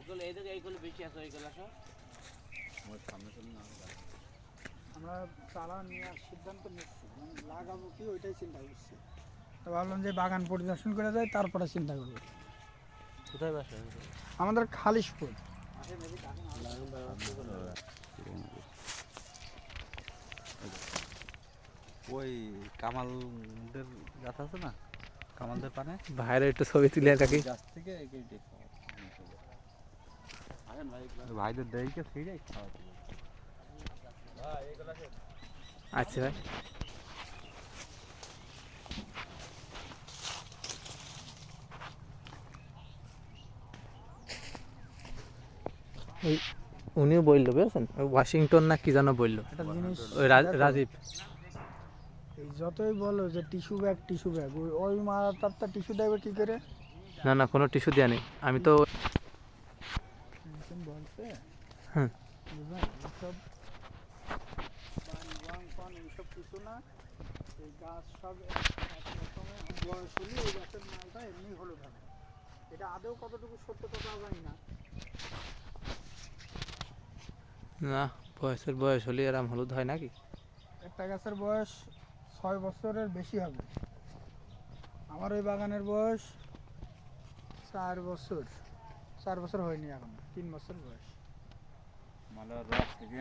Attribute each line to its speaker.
Speaker 1: এইগুলো এদিকে এইগুলো বেশি আছে ওইগুলো সব
Speaker 2: আমার সামনে চলে না
Speaker 3: আমরা চারা নেওয়ার সিদ্ধান্ত নিচ্ছি মানে লাগাবো কি ওইটাই চিন্তা করছি। তো ভাবলাম যে বাগান পরিদর্শন করে যায় তারপরে চিন্তা করবো।
Speaker 1: কোথায় বাসা
Speaker 3: আমাদের খালিশপুর।
Speaker 2: ওই কামালদের গাছ আছে না, কামালদের পানে
Speaker 4: ভাইয়ের একটু ছবি তুলে রাখি।
Speaker 2: গাছ থেকে ভাইদের দেয়কে ছিঁড়ে খাওয়া
Speaker 4: আচ্ছা ভাই ওই উনিও বললো বুঝছেন ওয়াশিংটন না কি যেন বললো
Speaker 3: একটা জিনিস
Speaker 4: ওই রাজীব
Speaker 3: এই যতই বলো যে টিস্যু ব্যাগ ওই ওই মারাত্মকটা টিস্যু দেবে কি করে?
Speaker 4: না না কোনো টিস্যু দেওয়া নেই আমি তো
Speaker 3: বলছে
Speaker 4: হ্যাঁ
Speaker 3: বুঝলেন এইসব এইসব কিছু না, এই গাছ সব একরকমে বয়স হলে এই গাছের মালটা এমনি হলুদ হবে। এটা আদৌ কতটুকু সত্য কথা জানি না।
Speaker 4: না বয়স হলে এরম হলুদ হয় নাকি?
Speaker 3: একটা গাছের বয়স 6 বছরের বেশি হবে। আমার ওই বাগানের বয়স 4 বছর হয়নি, এখন 3 বছর বয়স।
Speaker 2: মালার রস থেকে